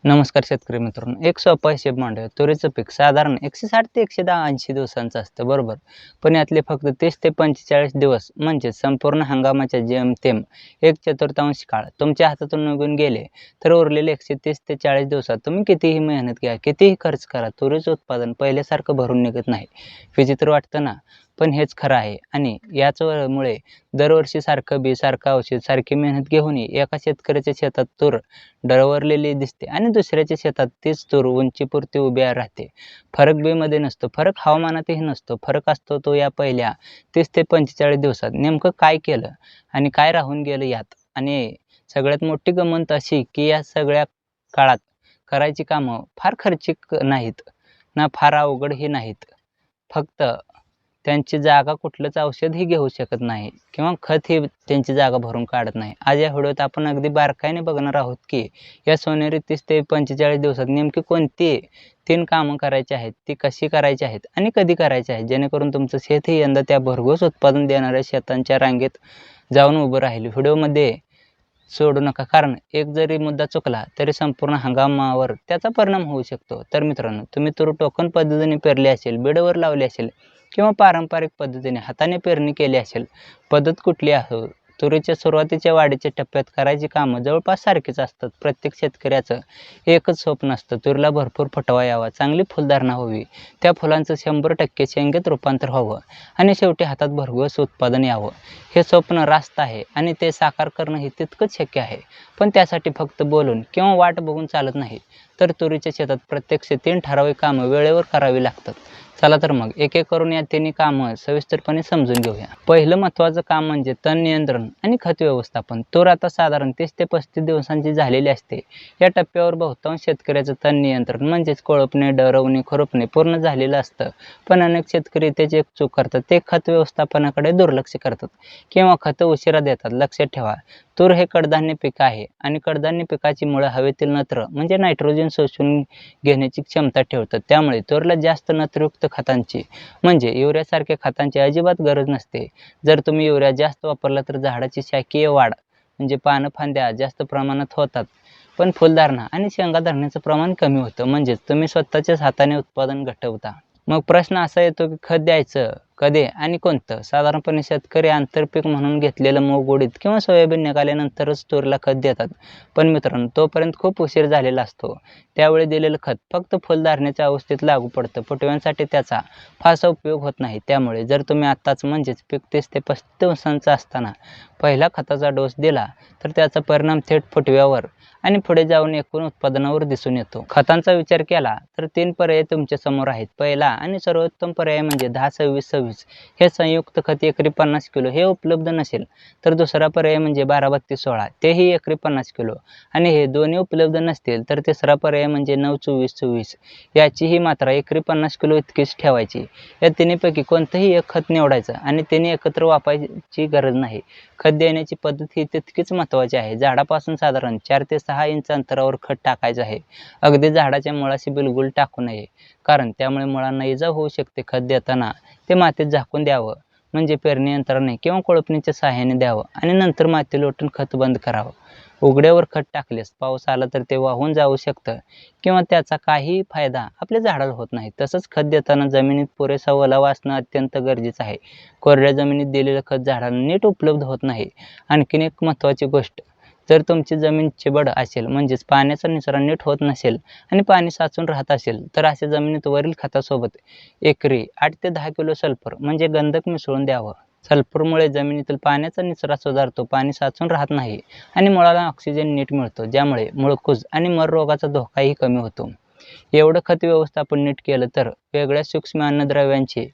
नमस्कार शेतकरी मित्रांनो, एक सोपा हिशेब मांडूया. तुरीचं पीक साधारण 160 ते 180 दिवसांचं असतं, बरोबर. पण यातले फक्त 30 ते 45 दिवस म्हणजे संपूर्ण हंगामाच्या जेमतेम 1/4 काळ तुमच्या हातातून निघून गेले. तर उरलेले 130 ते 40 दिवसात तुम्ही कितीही मेहनत घ्या, कितीही खर्च करा, तुरीचं उत्पादन पहिल्यासारखं भरून निघत नाही. विचित्र वाटतं ना? पण हेच खरं आहे. आणि याचमुळे दरवर्षी सारखं बी, सारखं औषध, सारखी मेहनत घेऊनही एका शेतकऱ्याच्या शेतात तूर डळवळलेली दिसते आणि दुसऱ्याच्या शेतात तीच तूर उंचीपुरती उभी राहते. फरक बीमध्ये नसतो, फरक हवामानातही नसतो. फरक असतो तो या पहिल्या 30 ते 45 दिवसात नेमकं काय केलं आणि काय राहून गेलं यात. आणि सगळ्यात मोठी गंमत अशी की या सगळ्या काळात करायची कामं फार खर्चिक नाहीत ना, फार अवघडही नाहीत. फक्त त्यांची जागा कुठलंच औषधही घेऊ शकत नाही किंवा खतही त्यांची जागा भरून काढत नाही. आज या व्हिडिओत आपण अगदी बारकाईने बघणार आहोत की या सोनेरी 30 ते 45 दिवसात नेमकी कोणती 3 कामं करायची आहेत, ती कशी करायची आहेत आणि कधी करायची आहेत, जेणेकरून तुमचं शेतही यंदा त्या भरघोस उत्पादन देणाऱ्या शेतांच्या रांगेत जाऊन उभं राहील. व्हिडिओमध्ये सोडू नका, कारण एक जरी मुद्दा चुकला तरी संपूर्ण हंगामावर त्याचा परिणाम होऊ शकतो. तर मित्रांनो, तुम्ही तूर टोकन पद्धतीने पेरली असेल, बेडवर लावली असेल किंवा पारंपरिक पद्धतीने हाताने पेरणी केली असेल, पद्धत कुठली असो, तुरीच्या सुरुवातीच्या वाढीच्या टप्प्यात करायची कामं जवळपास सारखीच असतात. प्रत्येक शेतकऱ्याचं एकच स्वप्न असतं, तुरीला भरपूर फुटवा यावा, चांगली फुलधारणा व्हावी, त्या फुलांचं 100% शेंगेत रूपांतर व्हावं आणि शेवटी हातात भरघोस उत्पादन यावं. हे स्वप्न रास्त आहे आणि ते साकार करणंही तितकंच शक्य आहे. पण त्यासाठी फक्त बोलून किंवा वाट बघून चालत नाही. तर तुरीच्या शेतात प्रत्यक्ष 3 ठराविक कामं वेळेवर करावी लागतात. चला तर मग एक एक करून या तिन्ही कामं सविस्तरपणे समजून घेऊया. पहिलं महत्त्वाचं काम म्हणजे तण नियंत्रण आणि खत व्यवस्थापन. तूर आता साधारण 30 ते 35 दिवसांची झालेली असते. या टप्प्यावर बहुतांश शेतकऱ्याचं तण नियंत्रण म्हणजेच कोळपणे, डरवणे, खुरपणे पूर्ण झालेलं असतं. पण अनेक शेतकरी त्याची एक चूक करतात, ते खत व्यवस्थापनाकडे दुर्लक्ष करतात किंवा खतं उशिरा देतात. लक्षात ठेवा, तूर हे कडधान्य पीक आहे आणि कडधान्य पिकाची मुळं हवेतील नत्र म्हणजे नायट्रोजन शोषून घेण्याची क्षमता ठेवतात. त्यामुळे तूरला जास्त नत्रयुक्त खतांची म्हणजे युरियासारख्या खतांची अजिबात गरज नसते. जर तुम्ही युरिया जास्त वापरला तर झाडाची शाखीय वाढ म्हणजे पानं फांद्या जास्त प्रमाणात होतात, पण फुलधारणा आणि शेंगा धरण्याचं प्रमाण कमी होतं. म्हणजेच तुम्ही स्वतःच्याच हाताने उत्पादन घटवता. मग प्रश्न असा येतो की खत द्यायचं कधी आणि कोणतं? साधारणपणे शेतकरी आंतरपीक म्हणून घेतलेलं मूग, उडीद किंवा सोयाबीन निघाल्यानंतरच तूरला खत देतात. पण मित्रांनो, तोपर्यंत खूप उशीर झालेला असतो. त्यावेळी दिलेलं खत फक्त फुलधारणेच्या अवस्थेत लागू पडतं, फुटव्यांसाठी त्याचा फारसा उपयोग होत नाही. त्यामुळे जर तुम्ही आत्ताच म्हणजेच पीक 30 ते 35 दिवसांचं असताना पहिला खताचा डोस दिला तर त्याचा परिणाम थेट फुटव्यावर आणि पुढे जाऊन एकूण उत्पादनावर दिसून येतो. खतांचा विचार केला तर 3 पर्याय तुमच्या समोर आहेत. पहिला आणि सर्वोत्तम पर्याय म्हणजे 10-26-26 हे संयुक्त खत एकरी 50 किलो. हे उपलब्ध नसेल तर दुसरा पर्याय म्हणजे 12-32-16 तेही एकरी 50 किलो. आणि हे दोन्ही उपलब्ध नसतील तर तिसरा पर्याय म्हणजे 9-24-24 याचीही मात्रा एकरी 50 किलो इतकीच ठेवायची. या तिन्हीपैकी कोणतंही एक खत निवडायचं आणि तिन्ही एकत्र वापरायची गरज नाही. खत देण्याची पद्धत ही तितकीच महत्त्वाची आहे. झाडापासून साधारण 4 ते 6 इंच अंतरावर खत टाकायचं आहे. अगदी झाडाच्या मुळाशी बिलकुल टाकू नये, कारण त्यामुळे मुळांना इजा होऊ शकते. खत देताना ते मातीत झाकून द्यावं, म्हणजे पेरणी यंत्राने किंवा कोळपणीच्या सहाय्याने द्यावं आणि नंतर माती लोटून खत बंद करावं. उघड्यावर खत टाकल्यास पाऊस आला तर ते वाहून जाऊ शकतं किंवा त्याचा काही फायदा आपल्या झाडाला होत नाही. तसंच खत देताना जमिनीत पुरेसा ओलावा असणं अत्यंत गरजेचं आहे. कोरड्या जमिनीत दिलेलं खत झाडाला नीट उपलब्ध होत नाही. आणखीन एक महत्त्वाची गोष्ट, जर तुमची जमीन चिबड असेल म्हणजेच पाण्याचा निचरा नीट होत नसेल आणि पाणी साचून राहत असेल तर अशा जमिनीत वरील खतासोबत एकरी 8 ते 10 किलो सल्फर म्हणजे गंधक मिसळून द्यावं. सल्फरमुळे जमिनीतील पाण्याचा निचरा सुधारतो, पाणी साचून राहत नाही आणि मुळाला ऑक्सिजन नीट मिळतो, ज्यामुळे मुळकूज आणि मर रोगाचा धोकाही कमी होतो. एवढं खत व्यवस्थापन नीट केलं तर वेगळ्या सूक्ष्म अन्नद्रव्यांची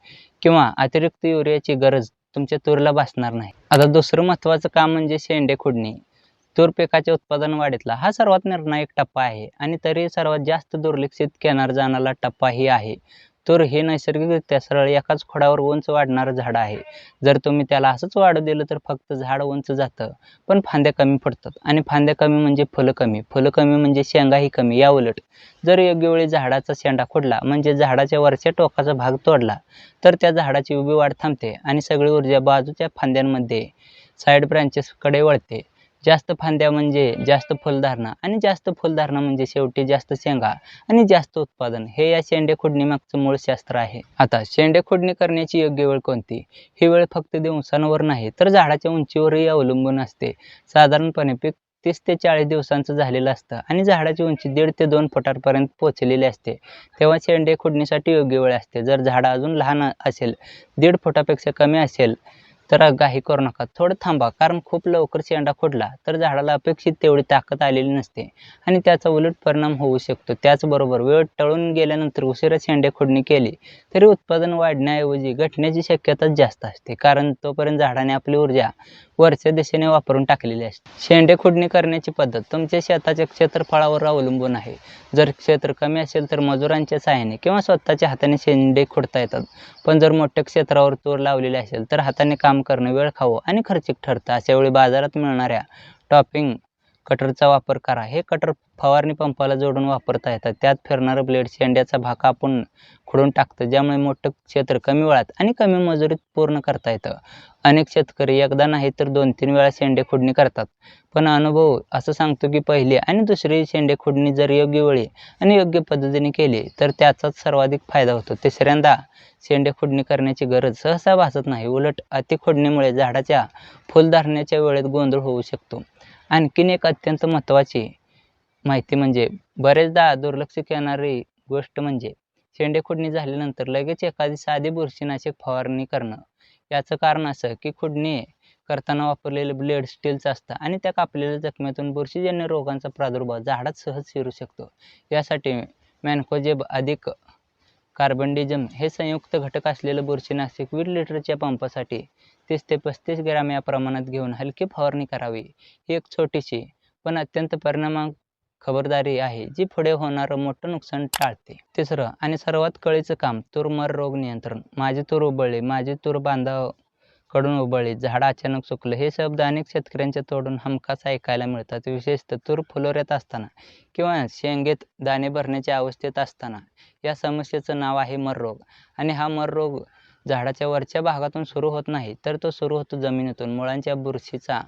किंवा अतिरिक्त युरियाची गरज तुमच्या तूरला भासणार नाही. आता दुसरं महत्त्वाचं काम म्हणजे शेंडे खुडणी. तूर पिकाच्या उत्पादन वाढीतला हा सर्वात निर्णायक टप्पा आहे आणि तरीही सर्वात जास्त दुर्लक्षित केला जाणारा टप्पाही आहे. तूर हे नैसर्गिकरित्या सरळ एकाच खोडावर उंच वाढणारं झाड आहे. जर तुम्ही त्याला असंच वाढू दिलं तर फक्त झाड उंच जातं, पण फांद्या कमी पडतात आणि फांद्या कमी म्हणजे फुलं कमी, फुलं कमी म्हणजे शेंगाही कमी. याउलट जर योग्य वेळी झाडाचा शेंडा खुडला म्हणजे झाडाच्या वरच्या टोकाचा भाग तोडला तर त्या झाडाची उभी वाढ थांबते आणि सगळी ऊर्जा बाजूच्या फांद्यांमध्ये साईड ब्रँचेसकडे वळते. जास्त फांद्या म्हणजे जास्त फुलधारणा आणि जास्त फुलधारणा म्हणजे शेवटी जास्त शेंगा आणि जास्त उत्पादन, हे या शेंडे खुडणी मागचं मूळ शास्त्र आहे. आता शेंडे खुडणी करण्याची योग्य वेळ कोणती? ही वेळ फक्त दिवसांवर नाही तर झाडाच्या उंचीवरही अवलंबून असते. साधारणपणे पीक 30 ते 40 दिवसांचं झालेलं असतं आणि झाडाची उंची 1.5 ते 2 फुटापर्यंत पोहोचलेली असते, तेव्हा शेंडे खुडणीसाठी योग्य वेळ असते. जर झाड अजून लहान असेल, 1.5 फुटापेक्षा कमी असेल, तर घाई करू नका, थोडं थांबा, कारण खूप लवकर शेंडा खुडला तर झाडाला अपेक्षित तेवढी ताकद आलेली नसते आणि त्याचा उलट परिणाम होऊ शकतो. त्याचबरोबर वेळ टळून गेल्यानंतर उशिरा शेंडे खुडणी केली तरी उत्पादन वाढण्याऐवजी घटण्याची शक्यता जास्त असते, कारण तोपर्यंत झाडाने आपली ऊर्जा वरच्या दिशेने वापरून टाकलेली असते. शेंडे खुडणी करण्याची पद्धत तुमच्या शेताच्या क्षेत्रफळावर अवलंबून आहे. जर क्षेत्र कमी असेल तर मजुरांच्या सहाय्याने किंवा स्वतःच्या हाताने शेंडे खुडता येतात, पण जर मोठ्या क्षेत्रावर तूर लावलेली असेल तर हाताने काम करणं वेळ खाऊ आणि खर्चिक ठरतं. अशा वेळी बाजारात मिळणाऱ्या टॉपिंग कटरचा वापर करा. हे कटर फवारणी पंपाला जोडून वापरता येतात. त्यात फिरणारं ब्लेड शेंड्याचा भाग कापून खुडून टाकतं, ज्यामुळे मोठं क्षेत्र कमी वेळात आणि कमी मजुरीत पूर्ण करता येतं. अनेक शेतकरी एकदा नाही तर 2-3 वेळा शेंडे खुडणी करतात, पण अनुभव असं सांगतो की पहिली आणि दुसरी शेंडे खुडणी जर योग्य वेळी आणि योग्य पद्धतीने केली तर त्याचाच सर्वाधिक फायदा होतो. तिसऱ्यांदा शेंडे खुडणी करण्याची गरज सहसा भासत नाही. उलट अति खुडणीमुळे झाडाच्या फुलधारण्याच्या वेळेत गोंधळ होऊ शकतो. आणखीन एक अत्यंत महत्त्वाची माहिती म्हणजे बरेचदा दुर्लक्ष करणारी गोष्ट म्हणजे शेंडे खुडणी झाल्यानंतर लगेच एखादी साधी बुरशीनाशक फवारणी करणं. याचं कारण असं की खुडणी करताना वापरलेले ब्लेड स्टीलचं असतं आणि त्या कापलेल्या जखमेतून बुरशीजन्य रोगांचा प्रादुर्भाव झाडात सहज शिरू शकतो. यासाठी मॅन्कोजेब अधिक कार्बनडिझम हे संयुक्त घटक असलेलं बुरशीनाशक 20 लिटरच्या पंपासाठी 30 ते 35 ग्रॅम या प्रमाणात घेऊन हलकी फवारणी करावी. ही एक छोटीशी पण अत्यंत परिणामकारक खबरदारी आहे, जी पुढे होणारं मोठं नुकसान टाळते. तिसरं आणि सर्वात कळीचं काम, तूर-मर रोग नियंत्रण. माझी तूर उबळली, माझी तूर बांधाकडून उबळली, झाड अचानक सुकलं, हे शब्द अनेक शेतकऱ्यांच्या तोंडून हमखास ऐकायला मिळतात. विशेषतः तूर फुलोऱ्यात असताना किंवा शेंगेत दाणे भरण्याच्या अवस्थेत असताना. या समस्येचं नाव आहे मर रोग आणि हा मर रोग झाडाच्या वरच्या भागातून सुरू होत नाही, तर तो सुरू होतो जमिनीतून. मुळांच्या बुरशीचा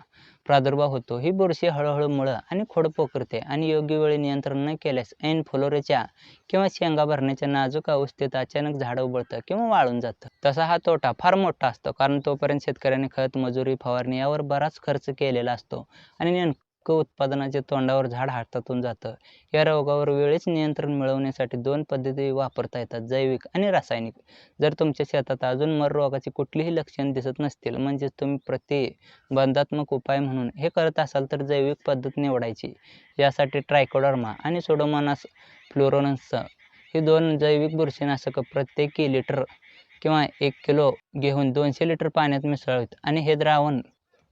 प्रादुर्भाव होतो. ही बुरशी हळूहळू मुळं आणि खोड पोखरते आणि योग्य वेळी नियंत्रण न केल्यास ऐन फुलोऱ्याच्या किंवा शेंगा भरण्याच्या नाजूक अवस्थेत अचानक झाड उबळतं किंवा वाळून जातं. तसा हा तोटा फार मोठा असतो, कारण तोपर्यंत शेतकऱ्याने खत, मजुरी, फवारणी यावर बराच खर्च केलेला असतो आणि नेमकं उत्पादनाच्या तोंडावर झाड हातातून जातं. या रोगावर वेळीच नियंत्रण मिळवण्यासाठी 2 पद्धती वापरता येतात, जैविक आणि रासायनिक. जर तुमच्या शेतात अजून मर रोगाची कुठलीही लक्षणं दिसत नसतील, म्हणजेच तुम्ही प्रतिबंधात्मक उपाय म्हणून हे करत असाल, तर जैविक पद्धत निवडायची. यासाठी ट्रायकोडर्मा आणि सुडोमोनास फ्लोरोन्स ही 2 जैविक बुरशीनाशकं प्रत्येकी लिटर किंवा 1 किलो घेऊन 200 लिटर पाण्यात मिसळावीत आणि हे द्रावण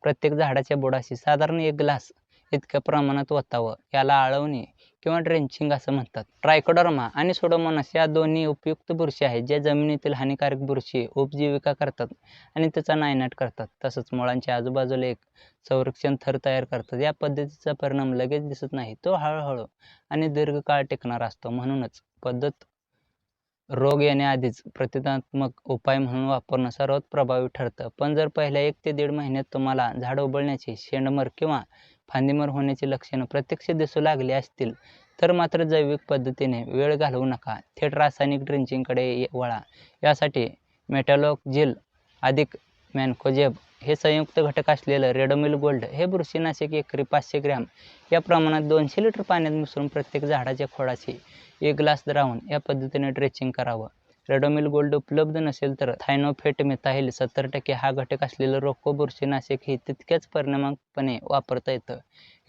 प्रत्येक झाडाच्या बुडाशी साधारण 1 ग्लास इतक्या प्रमाणात ओतावं. याला आळवणी किंवा ड्रेंचिंग असं म्हणतात. ट्रायकोडर्मा आणि सुडोमोनास या दोन्ही उपयुक्त बुरशी आहेत, ज्या जमिनीतील हानिकारक बुरशी उपजीविका करतात आणि त्याचा नायनाट करतात. तसंच मुळांच्या आजूबाजूला एक संरक्षण थर तयार करतात. या पद्धतीचा परिणाम लगेच दिसत नाही, तो हळूहळू आणि दीर्घकाळ टिकणारा असतो. म्हणूनच पद्धत रोग येण्याआधीच प्रतिबंधात्मक उपाय म्हणून वापरणं सर्वात प्रभावी ठरतं. पण जर पहिल्या 1 ते 1.5 महिन्यात तुम्हाला झाड उबळण्याची, शेंडमर किंवा फांदीमर होण्याची लक्षणं प्रत्यक्ष दिसू लागली असतील, तर मात्र जैविक पद्धतीने वेळ घालवू नका. थेट रासायनिक ड्रेंचिंगकडे वळा. यासाठी मेटॅलोक्झिल अधिक मॅन्कोजेब हे संयुक्त घटक असलेलं रेडोमिल गोल्ड हे बुरशीनाशक एकरी 500 ग्रॅम या प्रमाणात 200 लिटर पाण्यात मिसळून प्रत्येक झाडाच्या खोडाशी 1 ग्लास द्रावण या पद्धतीने ड्रेंचिंग करावं. रेडोमिल गोल्ड उपलब्ध नसेल तर थायनोफेट मिथाइल 70% हा घटक असलेलं रोको बुरशीनाशक ही तितक्याच परिणामकारकपणे वापरता येतं.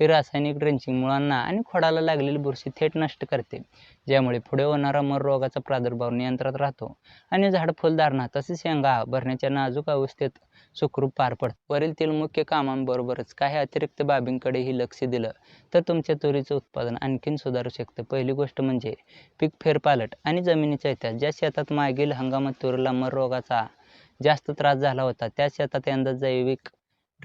हे रासायनिक ड्रेंचिंग मुळांना आणि खोडाला लागलेली बुरशी थेट नष्ट करते, ज्यामुळे पुढे होणारा मर रोगाचा प्रादुर्भाव नियंत्रणात राहतो आणि झाड फुलधारणा तसेच शेंगा भरण्याच्या नाजूक अवस्थेत सुखरूप पार पडतं. वरील 3 मुख्य कामांबरोबरच काही अतिरिक्त बाबींकडेही लक्ष दिलं तर तुमच्या तुरीचं उत्पादन आणखीन सुधारू शकतं. पहिली गोष्ट म्हणजे पीक फेरपालट आणि जमिनीचा इतिहास. ज्या शेतात मागील हंगामात तुरीला मर रोगाचा जास्त त्रास झाला होता, त्या शेतात यंदा जैविक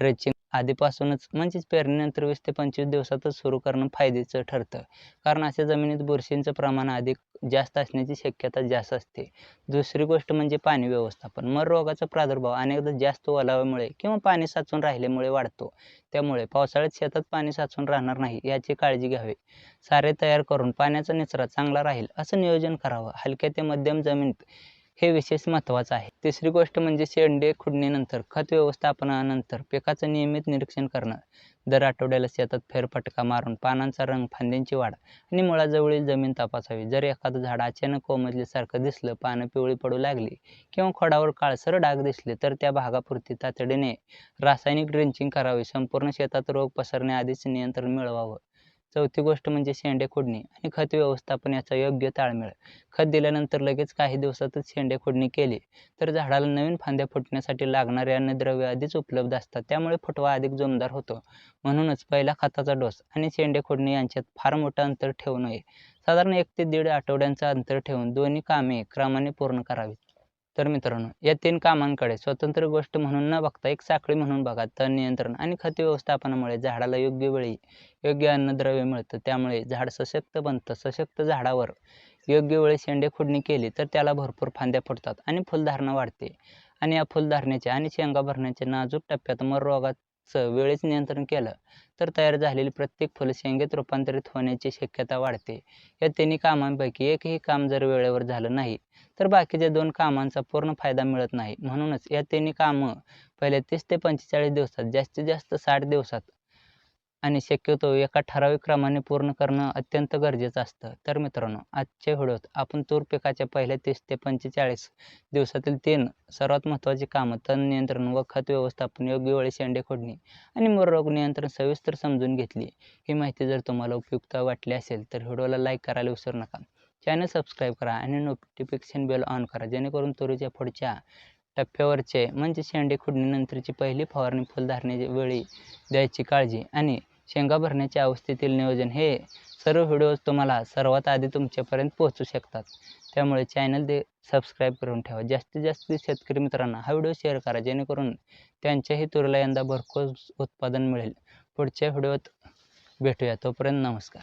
ड्रेचिंग आधीपासूनच म्हणजेच पेरणीनंतर 20 ते 25 दिवसातच सुरू करणं फायद्याचं ठरतं. कारण अशा जमिनीत बुरशींचं प्रमाण अधिक जास्त असण्याची शक्यता जास्त असते. दुसरी गोष्ट म्हणजे पाणी व्यवस्थापन. मर रोगाचा प्रादुर्भाव अनेकदा जास्त ओलाव्यामुळे किंवा पाणी साचून राहिल्यामुळे वाढतो. त्यामुळे पावसाळ्यात शेतात पाणी साचून राहणार नाही याची काळजी घ्यावी. सारे तयार करून पाण्याचा निचरा चांगला राहील असं नियोजन करावं. हलक्या ते मध्यम जमिनीत हे विशेष महत्त्वाचं आहे. तिसरी गोष्ट म्हणजे शेंडे खुडणीनंतर खत व्यवस्थापनानंतर पिकाचं नियमित निरीक्षण करणं. दर आठवड्याला शेतात फेरफटका मारून पानांचा रंग, फांद्यांची वाढ आणि मुळाजवळील जमीन तपासावी. जर एखादं झाड अचानक कोमेजल्यासारखं दिसलं, पानं पिवळी पडू लागली किंवा खोडावर काळसर डाग दिसले तर त्या भागापुरती तातडीने रासायनिक ड्रेंचिंग करावी. संपूर्ण शेतात रोग पसरण्याआधीच नियंत्रण मिळवावं. चौथी गोष्ट म्हणजे शेंडे खुडणी आणि खत व्यवस्थापन याचा योग्य ताळमेळ. खत दिल्यानंतर लगेच काही दिवसातच शेंडे खुडणी केली तर झाडाला नवीन फांद्या फुटण्यासाठी लागणारे अन्नद्रव्य आधीच उपलब्ध असतात. त्यामुळे फुटवा अधिक जोमदार होतो. म्हणूनच पहिला खताचा डोस आणि शेंडे खुडणी यांच्यात फार मोठं अंतर ठेवू नये. साधारण 1 ते 1.5 आठवड्यांचं अंतर ठेवून दोन्ही कामे क्रमाने पूर्ण करावीत. तर मित्रांनो, या 3 कामांकडे स्वतंत्र गोष्ट म्हणून न बघता एक साखळी म्हणून बघा. तण नियंत्रण आणि खत व्यवस्थापनामुळे झाडाला योग्य वेळी योग्य अन्नद्रव्य मिळतं. त्यामुळे झाड सशक्त बनतं. सशक्त झाडावर योग्य वेळी शेंडे खुडणी केली तर त्याला भरपूर फांद्या फुटतात आणि फुलधारणा वाढते. आणि या फुलधारणेच्या आणि शेंगा भरण्याच्या नाजूक टप्प्यात मर रोगाचं वेळेच नियंत्रण केलं तर तयार झालेली प्रत्येक फुल शेंगेत रूपांतरित होण्याची शक्यता वाढते. या तिन्ही कामांपैकी एकही काम जर वेळेवर झालं नाही तर बाकीच्या 2 कामांचा पूर्ण फायदा मिळत नाही. म्हणूनच या तिन्ही कामं पहिल्या 30 ते 45 दिवसात, जास्तीत जास्त 60 दिवसात आणि शक्यतो एका ठराविक क्रमाने पूर्ण करणं अत्यंत गरजेचं असतं. तर मित्रांनो, आजच्या व्हिडिओत आपण तूर पिकाच्या पहिल्या 30 ते 45 दिवसातील 3 सर्वात महत्त्वाची कामं, तण नियंत्रण व खत व्यवस्थापन, योग्य वेळी शेंडे खोडणी आणि मर रोग नियंत्रण सविस्तर समजून घेतली. ही माहिती जर तुम्हाला उपयुक्त वाटली असेल तर व्हिडिओला लाईक करायला विसरू नका. चॅनल सबस्क्राईब करा आणि नोटिफिकेशन बेल ऑन करा, जेणेकरून तुरीच्या पुढच्या टप्प्यावरचे म्हणजे शेंडे खुडणीनंतरची पहिली फवारणी, फुलधारणेच्या वेळी द्यायची काळजी आणि शेंगा भरण्याच्या अवस्थेतील नियोजन हे सर्व व्हिडिओज तुम्हाला सर्वात आधी तुमच्यापर्यंत पोहोचू शकतात. त्यामुळे चॅनल सबस्क्राईब करून ठेवा. जास्तीत जास्त शेतकरी मित्रांना हा व्हिडिओ शेअर करा, जेणेकरून त्यांच्याही तुरीला यंदा भरघोस उत्पादन मिळेल. पुढच्या व्हिडिओत भेटूया. तोपर्यंत नमस्कार.